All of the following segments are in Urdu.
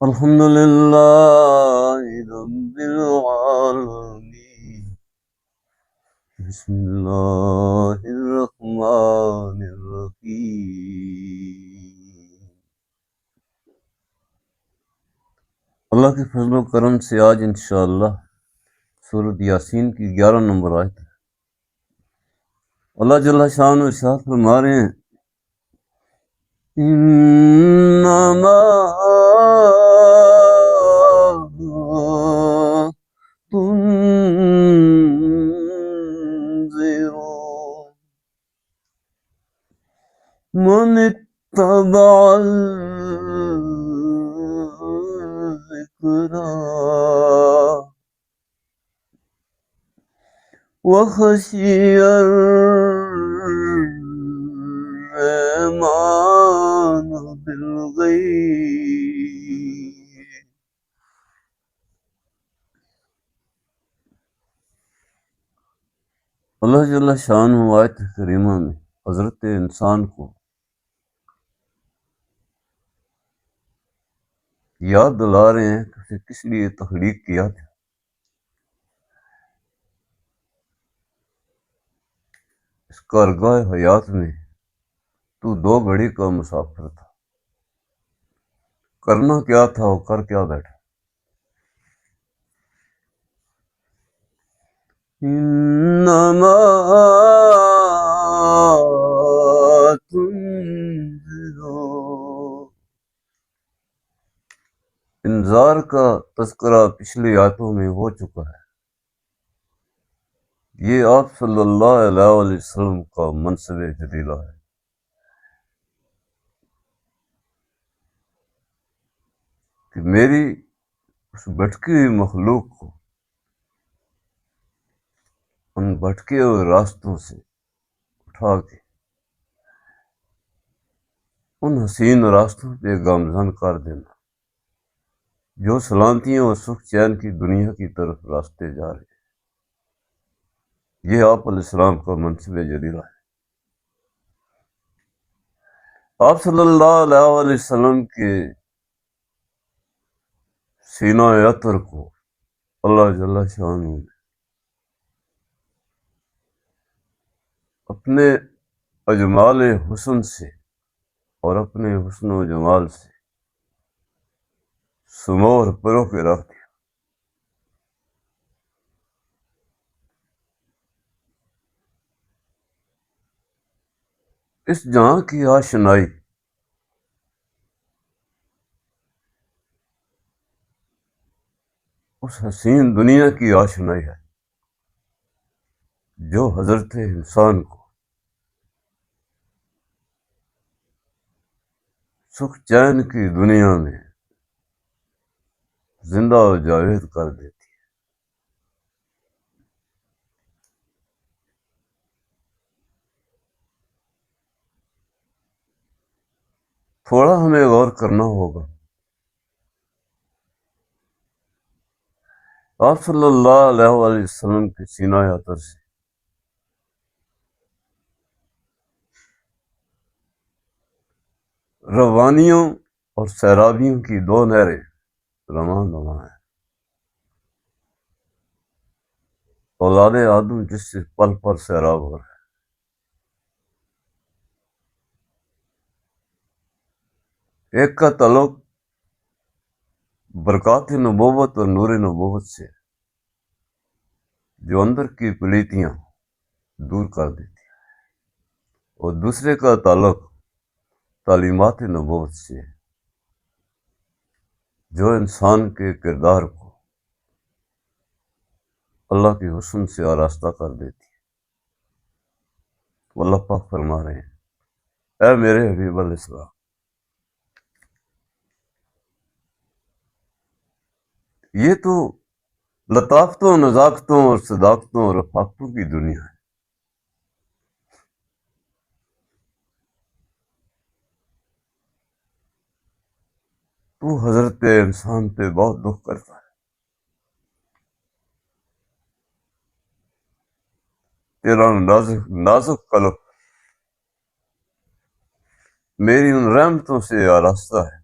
الحمد لله رب العالمين. بسم الله الرحمن الرحيم. اللہ کے فضل و کرم سے آج انشاءاللہ سورۃ یاسین کی 11 نمبر آیت ہے. اللہ جل شان ارشاد فرما رہے ہیں انما تنذر من اتبع الذکرى وخشي الرحمن بالغیب. اللہ جل شانہ آیت کریمہ میں حضرت انسان کو یاد دلا رہے ہیں کہ اسے کس لیے تخلیق کیا تھا. اس کارگاہ حیات میں تو 2 گھڑی کا مسافر تھا. کرنا کیا تھا اور کر کیا بیٹھا. انما تنذر، انذار کا تذکرہ پچھلی آیتوں میں ہو چکا ہے. یہ آپ صلی اللہ علیہ وسلم کا منصب جلیلہ ہے کہ میری اس بھٹکی ہوئی مخلوق کو ان بھٹکے ہوئے راستوں سے اٹھا کے ان حسین راستوں پہ گامزن کر دینا جو سلامتیوں اور سکھ چین کی دنیا کی طرف راستے جا رہے ہیں. یہ آپ علیہ السلام کا منصب جلیلہ ہے. آپ صلی اللہ علیہ وسلم کے سینہ عطر کو اللہ جل شانہ نے اپنے اجمال حسن سے اور اپنے حسن و جمال سے سمو اور پرو کے رکھ دیا. اس جہاں کی آشنائی اس حسین دنیا کی آشنائی ہے جو حضرت انسان کو سکھ چین کی دنیا میں زندہ و جاوید کر دیتی ہے. تھوڑا ہمیں غور کرنا ہوگا. آپ صلی اللہ علیہ وسلم کے سینہ عطر سے روانیوں اور سیرابیوں کی 2 نہریں رواں رواں ہیں. اولاد آدم جس سے پل پر سیراب ہو رہا ہے. ایک کا تعلق برکات نبوت اور نور نبوت سے جو اندر کی پلیتیاں دور کر دیتی ہے، اور دوسرے کا تعلق تعلیمات نبوت سے جو انسان کے کردار کو اللہ کے حسن سے آراستہ کر دیتی ہے. اللہ پاک فرما رہے ہیں اے میرے حبیب علیہ السلام، یہ تو لطافتوں نزاکتوں اور صداقتوں اور رفاقتوں کی دنیا ہے. تو حضرت انسان پہ بہت دکھ کرتا ہے. تیرا نازک قلب میری ان رحمتوں سے آراستہ ہے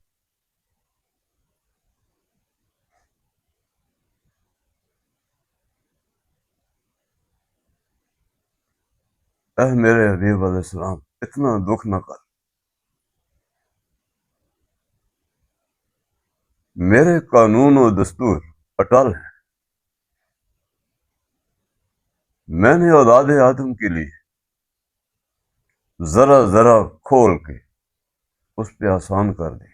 اے میرے حبیب علیہ السلام اتنا دکھ نہ کر، میرے قانون و دستور اٹل ہیں، میں نے اولاد آدم کے لیے ذرا ذرا کھول کے اس پہ آسان کر دی۔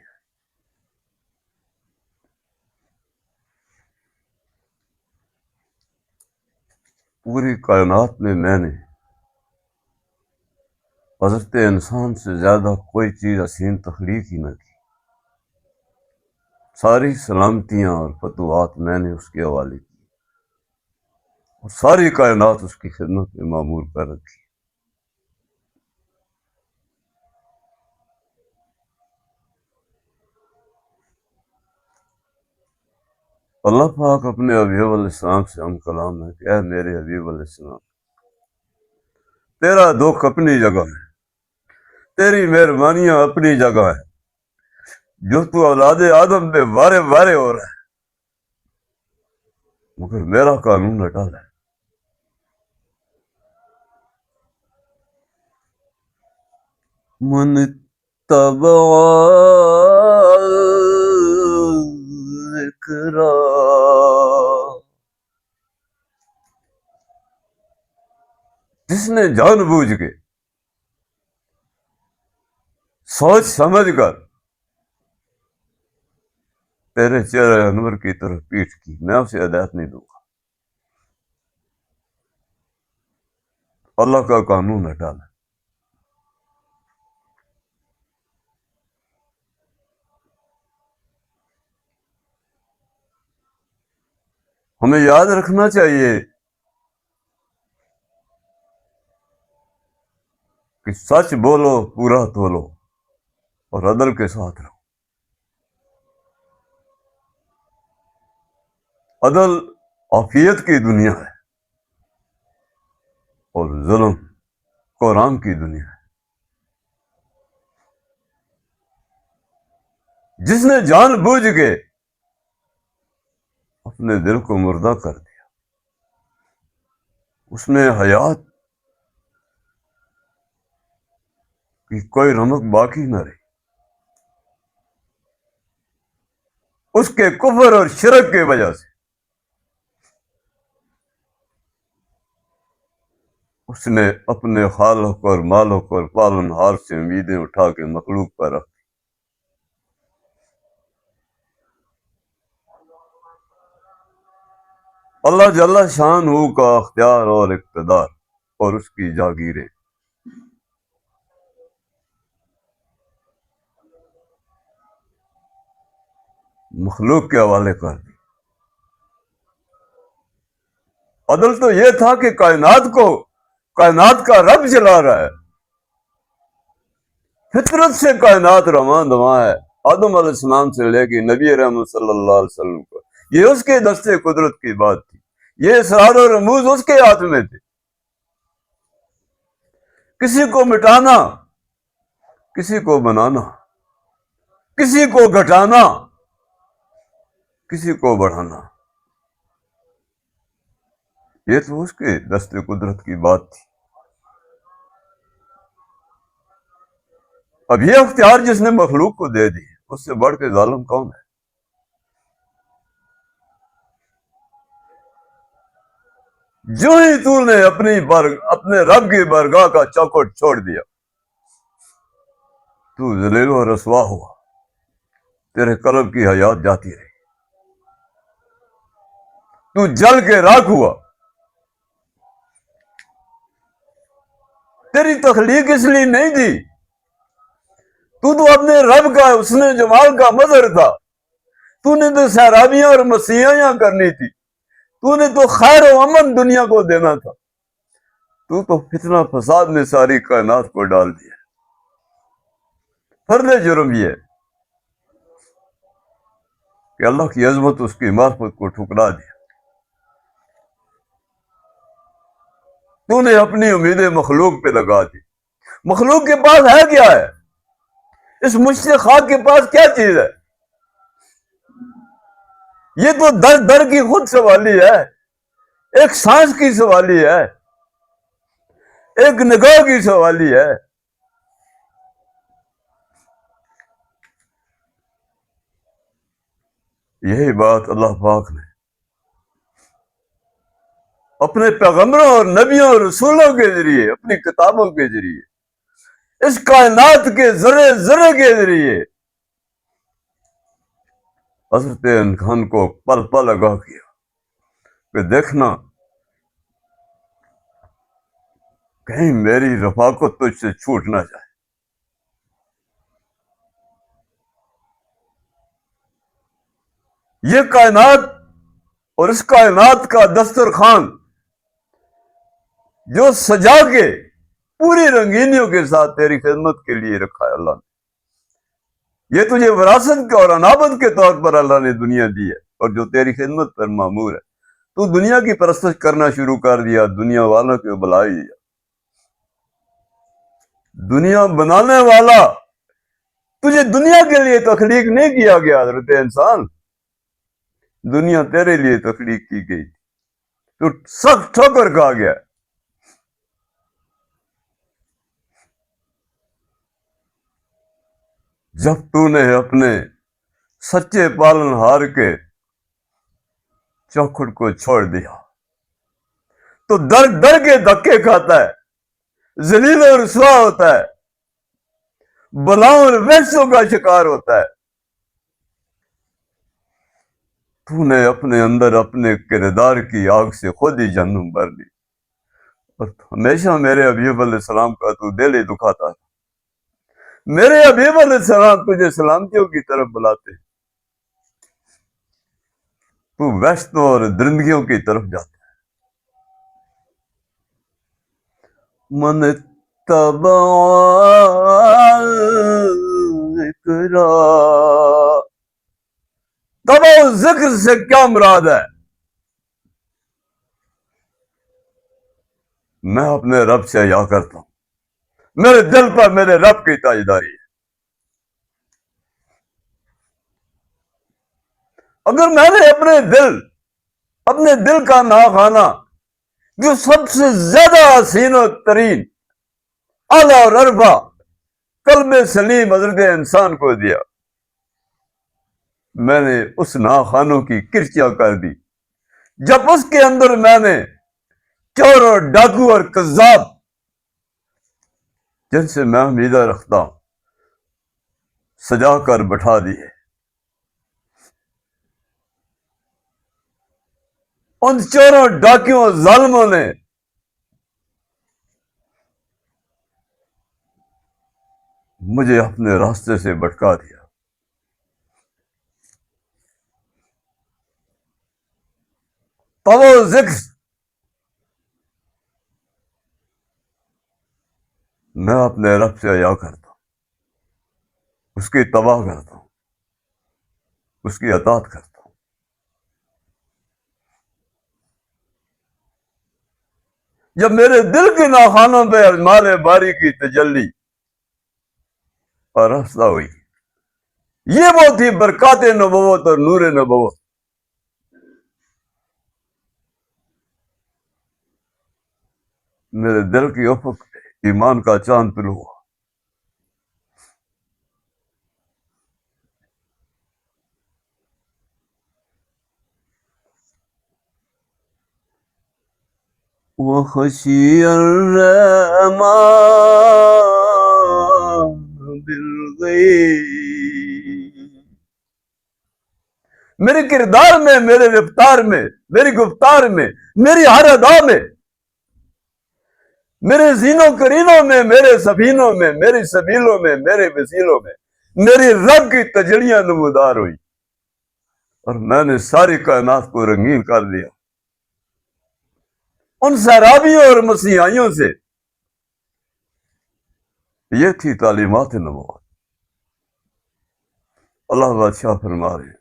پوری کائنات میں نے حضرت انسان سے زیادہ کوئی چیز حسین تخلیق ہی نہ کی، ساری سلامتیاں اور فتوحات میں نے اس کے حوالے کی، اور ساری کائنات اس کی خدمت میں معمور کر رکھی۔ اللہ پاک اپنے حبیب علیہ السلام سے ہم کلام ہے کہ اے میرے حبیب علیہ السلام تیرا دکھ اپنی جگہ ہے، تیری مہربانیاں اپنی جگہ ہے، جو تو اولاد آدم پہ وارے وارے ہو رہا ہے، مگر میرا قانون اٹل ہے۔ من تبع ذکرا، جس نے جان بوجھ کے سوچ سمجھ کر تیرے چہرے انور کی طرف پیٹھ کی، میں اسے ہدایت نہیں دوں گا۔ اللہ کا قانون اٹل ہے۔ ہمیں یاد رکھنا چاہیے کہ سچ بولو، پورا تولو، اور عدل کے ساتھ رہو۔ عدل عافیت کی دنیا ہے اور ظلم قرآن کی دنیا ہے۔ جس نے جان بوجھ کے اپنے دل کو مردہ کر دیا، اس میں حیات کی کوئی رمق باقی نہ رہی، اس کے کفر اور شرک کی وجہ سے اس نے اپنے خالق اور مالک اور پالن ہار سے امیدیں اٹھا کے مخلوق پر رکھ۔ اللہ جل شان ہو کا اختیار اور اقتدار اور اس کی جاگیریں مخلوق کے حوالے کر دی۔ عدل تو یہ تھا کہ کائنات کا رب چلا رہا ہے، فطرت سے کائنات رواں دواں ہے، آدم علیہ السلام سے لے کے نبی رحمت صلی اللہ علیہ وسلم کو، یہ اس کے دستے قدرت کی بات تھی، یہ اسرار و رموز اس کے ہاتھ میں تھے۔ کسی کو مٹانا، کسی کو بنانا، کسی کو گھٹانا، کسی کو بڑھانا، یہ تو اس کے دستے قدرت کی بات تھی۔ اب یہ اختیار جس نے مخلوق کو دے دی، اس سے بڑھ کے ظالم کون ہے؟ جو ہی تو نے اپنے رب کی برگاہ کا چوکھٹ چھوڑ دیا، تو ذلیل و رسوا ہوا، تیرے قلب کی حیات جاتی رہی، تو جل کے راکھ ہوا۔ تیری تخلیق اس لیے نہیں دی، تو اپنے رب کا حسن جمال کا مظہر تھا، تو نے تو سیرابیاں اور مسیحیاں کرنی تھی، تو نے تو خیر و امن دنیا کو دینا تھا، تو فتنہ فساد میں ساری کائنات کو ڈال دیا۔ فرد جرم یہ کہ اللہ کی عظمت اس کی معرفت کو ٹھکرا دیا۔ تو نے اپنی امیدیں مخلوق پہ لگا دی۔ مخلوق کے پاس ہے کیا ہے؟ اس مشرق خاک کے پاس کیا چیز ہے؟ یہ تو در در کی خود سوالی ہے، ایک سانس کی سوالی ہے، ایک نگاہ کی سوالی ہے. یہی بات اللہ پاک نے اپنے پیغمبروں اور نبیوں اور رسولوں کے ذریعے، اپنی کتابوں کے ذریعے، اس کائنات کے ذرے ذرے کے ذریعے حضرت انسان کو پل پل آگاہ کیا کہ دیکھنا کہیں میری رفاقت تجھ سے چھوٹ نہ جائے. یہ کائنات اور اس کائنات کا دسترخوان جو سجا کے پوری رنگینیوں کے ساتھ تیری خدمت کے لیے رکھا ہے اللہ نے، یہ تجھے وراثت کے اور عنابت کے طور پر اللہ نے دنیا دی ہے، اور جو تیری خدمت پر مامور ہے. تو دنیا کی پرستش کرنا شروع کر دیا، دنیا والوں کو بلائی دیا. دنیا بنانے والا تجھے دنیا کے لیے تخلیق نہیں کیا گیا حضرت انسان، دنیا تیرے لیے تخلیق کی گئی. تو سخت ٹھوکر کھا گیا. جب تو نے اپنے سچے پالن ہار کے چوکھٹ کو چھوڑ دیا تو در در کے دھکے کھاتا ہے، ذلیل اور رسوا ہوتا ہے، بلاؤں اور وحشتوں کا شکار ہوتا ہے. تو نے اپنے اندر اپنے کردار کی آگ سے خود ہی جہنم بھر لی، اور ہمیشہ میرے حبیب علیہ السلام کا تو دل ہی دکھاتا تھا. میرے حبیب علیہ السلام تجھے سلامتیوں کی طرف بلاتے، تو وحشتوں اور درندگیوں کی طرف جاتا. من تبع ذکرا، تبع ذکر سے کیا مراد ہے؟ میں اپنے رب سے حیا کرتا ہوں، میرے دل پر میرے رب کی تاجداری ہے. اگر میں نے اپنے دل کا ناخوانا جو سب سے زیادہ حسین و ترین اعلیٰ اور ارفع قلب سلیم حضرت انسان کو دیا، میں نے اس ناخوانوں کی کرچیاں کر دی. جب اس کے اندر میں نے چور اور ڈاکو اور کذاب جن سے میں امیدہ رکھتا ہوں سجا کر بٹھا دیے، ان چوروں ڈاکیوں ظالموں نے مجھے اپنے راستے سے بھٹکا دیا. تو وہ ذکر میں اپنے رب سے حیا کرتا ہوں، اس کی تباہ کرتا ہوں، اس کی اطاعت کرتا ہوں. جب میرے دل کے ناخوانوں پہ مال باری کی تجلی اور رفتہ ہوئی، یہ وہ تھی برکات نبوت اور نور نبوت. میرے دل کی افق پہ ایمان کا چاند طلوع ہوا. وَخَشِيَ الرَّحْمَٰنُ بِالْغَيْبِ، میرے کردار میں، میرے رفتار میں، میری گفتار میں، میری ہر ادا میں، میرے زینوں کرینوں میں، میرے سفینوں میں، میری سبیلوں میں، میرے وسیلوں میں میری رب کی تجلیاں نمودار ہوئی، اور میں نے ساری کائنات کو رنگین کر دیا. ان سیرابیوں اور مسیحائیوں سے یہ تھی تعلیمات نبوت. اللہ بادشاہ فرما رہے ہیں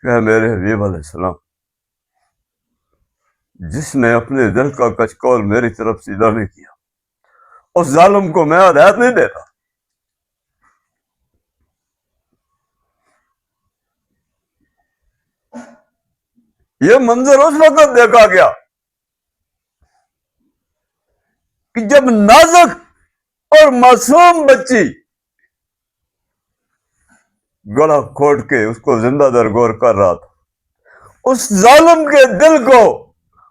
کہ میرے حبیب علیہ السلام، جس نے اپنے دل کا کچکول میری طرف سیدھا نہیں کیا، اس ظالم کو میں ہدایت نہیں دیتا. یہ منظر اس وقت دیکھا گیا کہ جب نازک اور معصوم بچی گلا کھوٹ کے اس کو زندہ درگور کر رہا تھا، اس ظالم کے دل کو،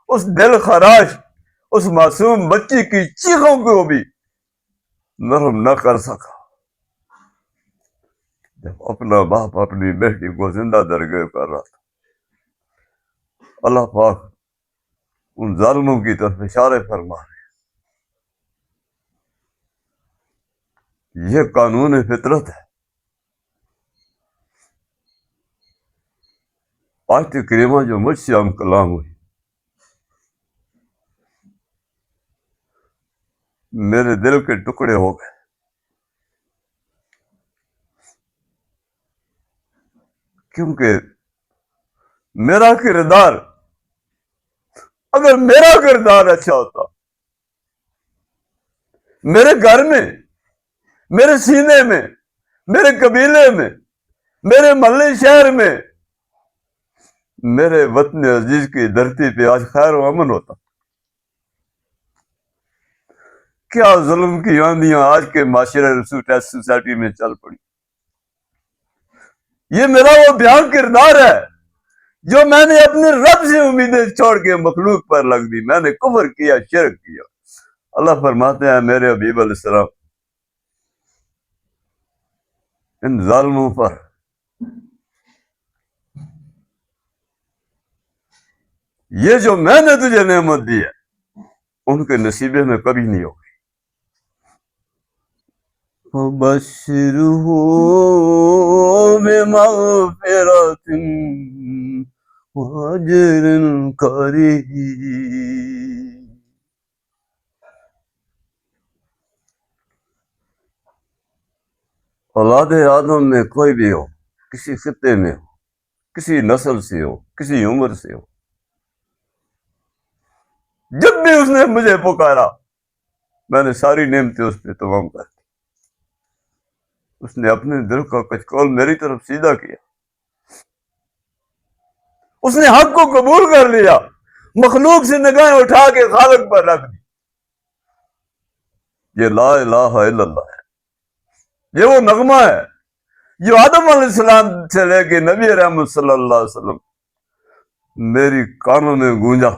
اس دل خراش، اس معصوم بچی کی چیخوں کو بھی نرم نہ کر سکا جب اپنا باپ اپنی بیٹی کو زندہ درگور کر رہا تھا۔ اللہ پاک ان ظالموں کی طرف اشارے فرما رہے، یہ قانون فطرت ہے۔ آیت کریمہ جو مجھ سے ہم کلام ہوئی، میرے دل کے ٹکڑے ہو گئے، کیونکہ میرا کردار، اگر میرا کردار اچھا ہوتا، میرے گھر میں، میرے سینے میں، میرے قبیلے میں، میرے محلے شہر میں، میرے وطن عزیز کی دھرتی پہ آج خیر و امن ہوتا۔ کیا ظلم کی آندیاں آج کے معاشرے سوسائٹی میں چل پڑی۔ یہ میرا وہ بیان کردار ہے جو میں نے اپنے رب سے امیدیں چھوڑ کے مخلوق پر لگ دی، میں نے کفر کیا، شرک کیا۔ اللہ فرماتے ہیں میرے حبیب علیہ السلام، ان ظالموں پر یہ جو میں نے تجھے نعمت دی ہے ان کے نصیبے میں کبھی نہیں ہوگی۔ فَبَشِّرْهُ بِمَغْفِرَةٍ وَأَجْرٍ كَرِيمٍ۔ اولاد آدم میں کوئی بھی ہو، کسی خطے میں ہو، کسی نسل سے ہو، کسی عمر سے ہو، جب بھی اس نے مجھے پکارا میں نے ساری نعمتیں اس پہ تمام کر دی۔ اس نے اپنے دل کا کچکول میری طرف سیدھا کیا، اس نے حق کو قبول کر لیا، مخلوق سے نگاہیں اٹھا کے خالق پر رکھ دی۔ یہ لا الہ الا اللہ ہے، یہ وہ نغمہ ہے جو آدم علیہ السلام سے لے کے نبی رحمت صلی اللہ علیہ وسلم میری کانوں میں گونجا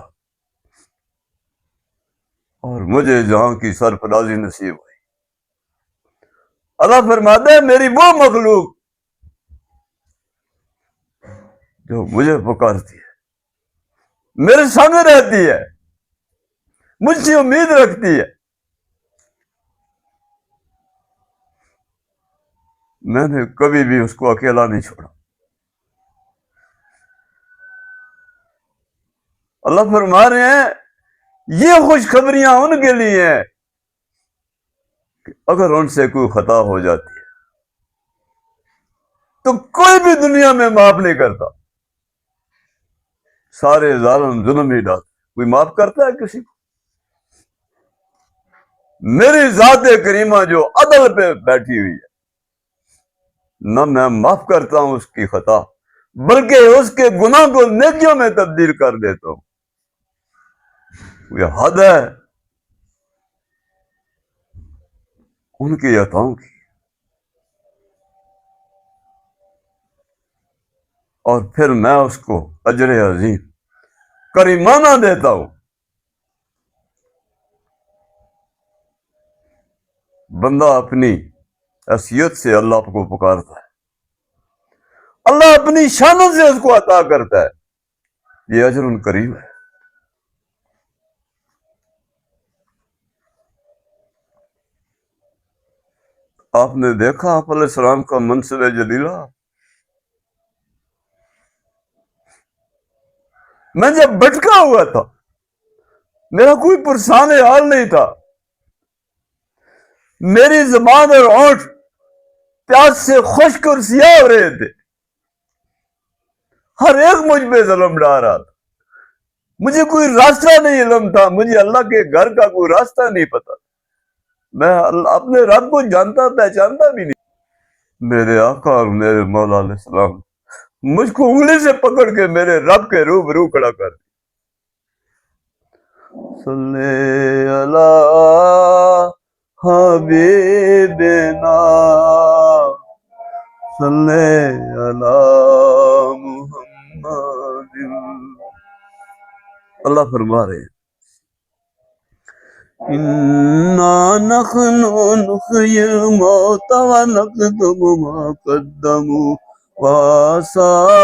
اور مجھے جہاں کی سرفرازی نصیب ہوئی۔ اللہ فرماتا ہے میری وہ مخلوق جو مجھے پکارتی ہے، میرے سامنے رہتی ہے، مجھ سے امید رکھتی ہے، میں نے کبھی بھی اس کو اکیلا نہیں چھوڑا۔ اللہ فرما رہے ہیں یہ خوشخبریاں ان کے لیے ہیں کہ اگر ان سے کوئی خطا ہو جاتی ہے تو کوئی بھی دنیا میں معاف نہیں کرتا، سارے ظالم ظلم ہی ڈالتے، کوئی معاف کرتا ہے کسی کو؟ میری ذات کریمہ جو عدل پہ بیٹھی ہوئی ہے، نہ میں معاف کرتا ہوں اس کی خطا، بلکہ اس کے گناہ کو نیکیوں میں تبدیل کر دیتا ہوں۔ یہ حد ہے ان کی عطاؤں کی، اور پھر میں اس کو اجر عظیم کریمانہ دیتا ہوں۔ بندہ اپنی حیثیت سے اللہ کو پکارتا ہے، اللہ اپنی شانوں سے اس کو عطا کرتا ہے، یہ اجر کریم ہے۔ آپ نے دیکھا آپ علیہ السلام کا منصب جلیلہ، میں جب بھٹکا ہوا تھا، میرا کوئی پرسان حال نہیں تھا، میری زبان اور ہونٹ پیاس سے خشک اور سیاہ ہو رہے تھے، ہر ایک مجھ پہ ظلم ڈال رہا تھا، مجھے کوئی راستہ نہیں علم تھا، مجھے اللہ کے گھر کا کوئی راستہ نہیں پتا، میں اپنے رب کو جانتا پہچانتا بھی نہیں۔ میرے آقا اور میرے مولا علیہ السلام مجھ کو انگلی سے پکڑ کے میرے رب کے روبرو کھڑا کر دیا، صلی علی حبیبنا صلی علی محمد. اللہ فرما رہے ہیں اِنَّا نَحْنُ نُحْيِي الْمَوْتَى وَنَكْتُبُ مَا قَدَّمُوا وَآثَارَهُمْ.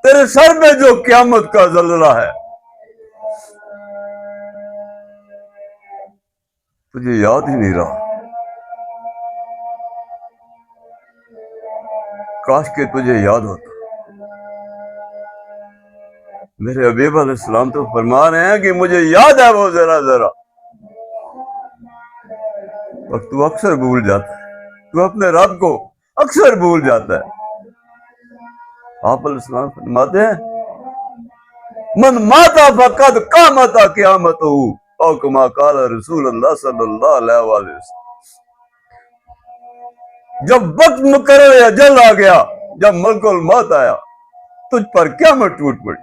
تیرے سر میں جو قیامت کا زلزلہ ہے تجھے یاد ہی نہیں رہا. کاش کہ تجھے یاد ہوتا. میرے حبیب علیہ السلام تو فرما رہے ہیں کہ مجھے یاد ہے وہ ذرا ذرا، اور تو اکثر بھول جاتا ہے. تو اپنے رب کو اکثر بھول جاتا ہے. آپ علیہ السلام فرماتے ہیں من ماتا فقد قامت قیامتہ، او کما قال رسول اللہ صلی اللہ علیہ وسلم. جب وقت مقرر اجل آ گیا، جب ملک الموت آیا، تجھ پر قیامت ٹوٹ پڑی.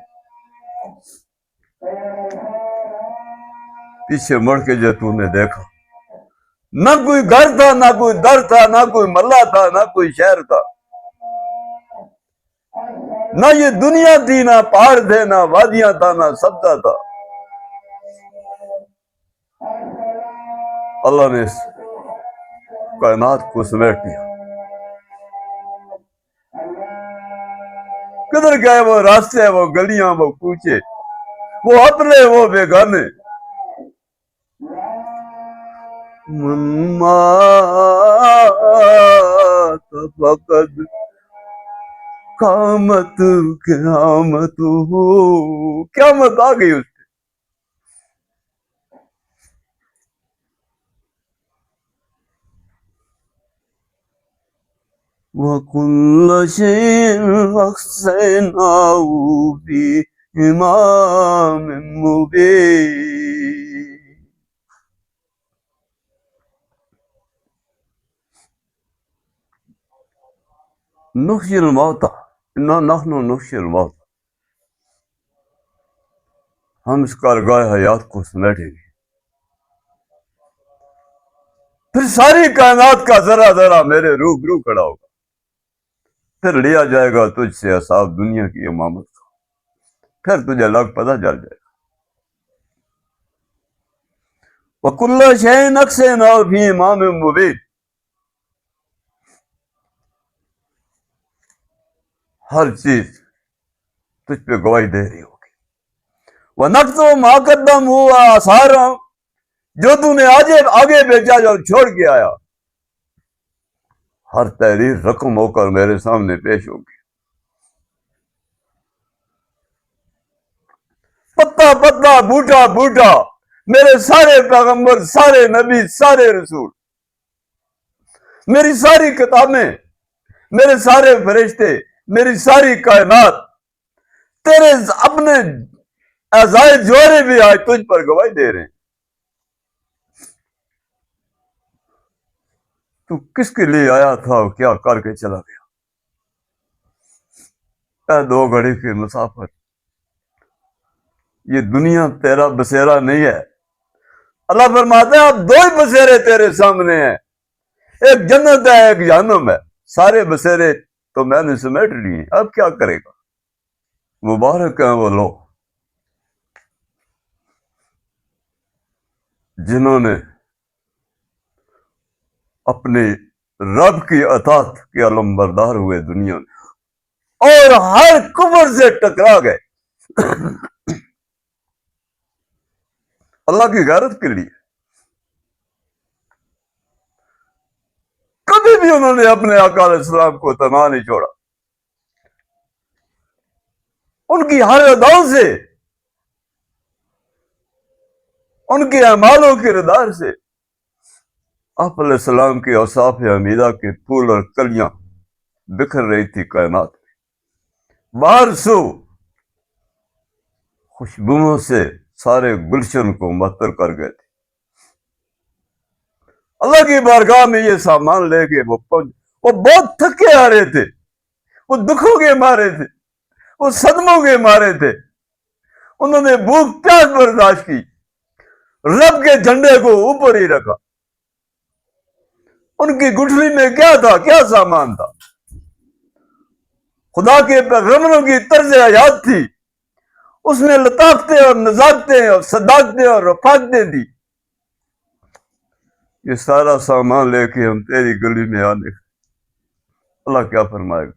پیچھے مڑ کے جو تو نے دیکھا، نہ کوئی گھر تھا، نہ کوئی در تھا، نہ کوئی ملہ تھا، نہ کوئی شہر تھا، نہ یہ دنیا تھی، نہ پہاڑ تھے، نہ وادیاں تھا، نہ سبزہ تھا. اللہ نے اس کائنات کو سمیٹ لیا. کدھر گئے وہ راستے، وہ گلیاں، وہ کوچے، وہ اپنے، وہ بیگانے. من مات فقد قامت قیامت، قیامت آ گئی اس پہ. وَكُلَّ شَيْءٍ أَحْصَيْنَاهُ فِي إِمَامٍ مُبِينٍ. نحشی الموتى، اِنَّا نَحْنُ نحشی الموتى. ہم اس کارگاہ حیات کو سمیٹیں گے، پھر ساری کائنات کا ذرا ذرا میرے روبرو کھڑا ہوگا. پھر لیا جائے گا تجھ سے حساب دنیا کی امامت کا. پھر تجھے لگ پتہ چل جائے گا. وَكُلَّ شَيْءٍ أَحْصَيْنَاهُ فِي إِمَامٍ مُبِينٍ. ہر چیز تجھ پہ گواہی دے رہی ہوگی. وَنَكْتُبُ مَا قَدَّمُوا وَآثَارَهُمْ. جو تو نے آگے بھیجا، جو چھوڑ کے آیا، ہر تحریر رقم ہو کر میرے سامنے پیش ہوگی. پتا پتا، بوٹا بوٹا، میرے سارے پیغمبر، سارے نبی، سارے رسول، میری ساری کتابیں، میرے سارے فرشتے، میری ساری کائنات، تیرے اپنے اعضائے جوہرے بھی آج تجھ پر گواہی دے رہے ہیں. تو کس کے لیے آیا تھا اور کیا کر کے چلا گیا؟ اے دو گھڑی کی مسافت، یہ دنیا تیرا بسیرا نہیں ہے. اللہ فرماتا ہے اب دو ہی بسیرے تیرے سامنے ہیں، ایک جنت ہے، ایک جہنم ہے. سارے بسیرے تو میں نے سمیٹ لیے، اب کیا کرے گا؟ مبارک ہیں وہ لوگ جنہوں نے اپنے رب کی اطاعت کے علم بردار ہوئے دنیا میں، اور ہر کفر سے ٹکرا گئے اللہ کی غیرت کے لیے. کبھی بھی انہوں نے اپنے آقا علیہ السلام کو تنہا نہیں چھوڑا. ان کی ہر اداؤں سے، ان کے اعمالوں کے ردار سے آپ علیہ السلام کی اوصاف حمیدہ کے پھول اور کلیاں بکھر رہی تھی کائنات میں. باہر سو خوشبوؤں سے سارے گلشن کو معطر کر گئے تھے. اللہ کی بارگاہ میں یہ سامان لے کے وہ بہت تھکے آ رہے تھے، وہ دکھوں کے مارے تھے، وہ صدموں کے مارے تھے، انہوں نے بھوک پیاس برداشت کی، رب کے جھنڈے کو اوپر ہی رکھا۔ ان کی گٹھلی میں کیا تھا، کیا سامان تھا؟ خدا کے پیغمبروں کی طرز حیات تھی، اس میں لطافتیں اور نزاکتیں اور صداقتیں اور رفاقتیں تھی۔ یہ سارا سامان لے کے ہم تیری گلی میں آنے، اللہ کیا فرمائے گا؟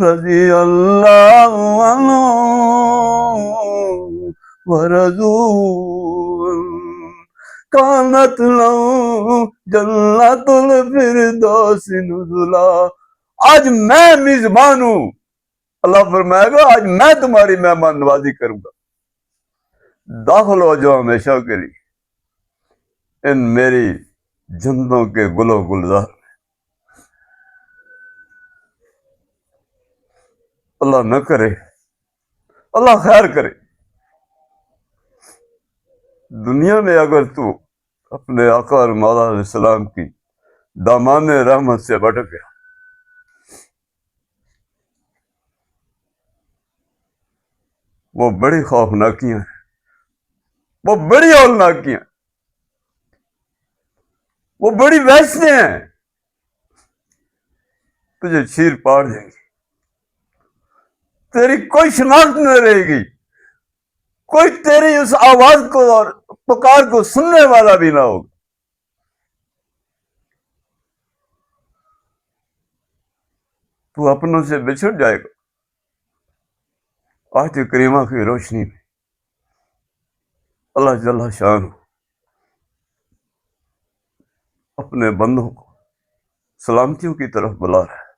رضی اللہ عنہ ورضوا کانت لہم جنت الفردوس نزلا۔ آج میں میزبان ہوں، اللہ فرمائے گا آج میں تمہاری مہمان نوازی کروں گا، داخل ہو جاؤ ہمیشہ کے لیے ان میری جنتوں کے گل و گلزار۔ اللہ نہ کرے، اللہ خیر کرے، دنیا میں اگر تو اپنے آقا اور مولا علیہ السلام کی دامان رحمت سے بھٹک گیا، وہ بڑی خوفناکیاں ہیں، وہ بڑی ہولناکیاں ہیں، وہ بڑی وحشتیں ہیں، تجھے چیر پاڑ دیں گی، تیری کوئی شناخت نہ رہے گی، کوئی تیری اس آواز کو اور پکار کو سننے والا بھی نہ ہوگا۔ تو اپنوں سے بچھڑ جائے گا۔ آیت کریمہ کی روشنی میں اللہ جل شان اپنے بندوں کو سلامتیوں کی طرف بلا رہا ہے۔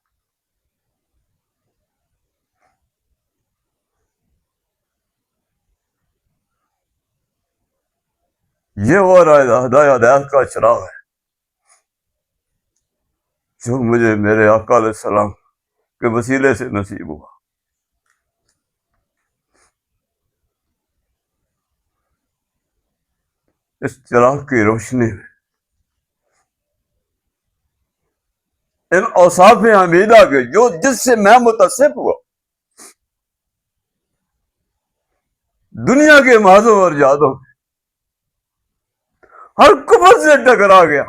یہ وہ ہدایت کا چراغ ہے جو مجھے میرے آقا علیہ السلام کے وسیلے سے نصیب ہوا۔ اس چراغ کی روشنی میں ان اوصاف حمیدہ کے جو جس سے میں متصف ہوا، دنیا کے مازوں اور جادوں میں ہر کفر سے ٹکرا گیا،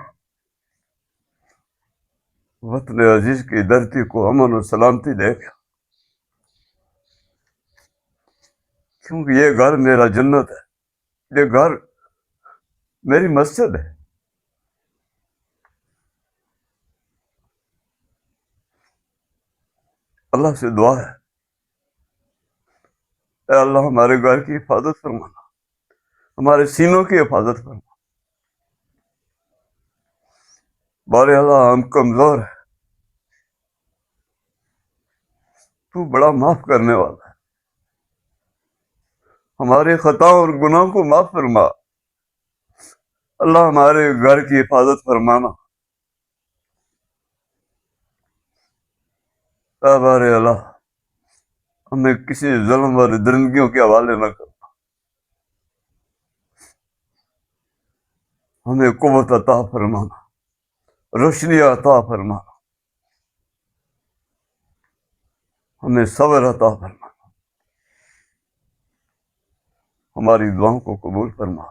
وطن عزیز کی دھرتی کو امن و سلامتی دے گیا، کیونکہ یہ گھر میرا جنت ہے، یہ گھر میری مسجد ہے۔ اللہ سے دعا ہے، اے اللہ ہمارے گھر کی حفاظت فرمانا، ہمارے سینوں کی حفاظت فرما۔ بارے اللہ ہم کمزور ہیں، تو بڑا معاف کرنے والا ہے، ہمارے خطاؤں اور گناہوں کو معاف فرما۔ اللہ ہمارے گھر کی حفاظت فرمانا، اے بارے اللہ ہمیں کسی ظلم اور درندگیوں کے حوالے نہ کرنا، ہمیں قوت عطا فرمانا، روشنی عطا فرمانا، ہمیں صبر عطا فرمانا، ہماری دعاؤں کو قبول فرما۔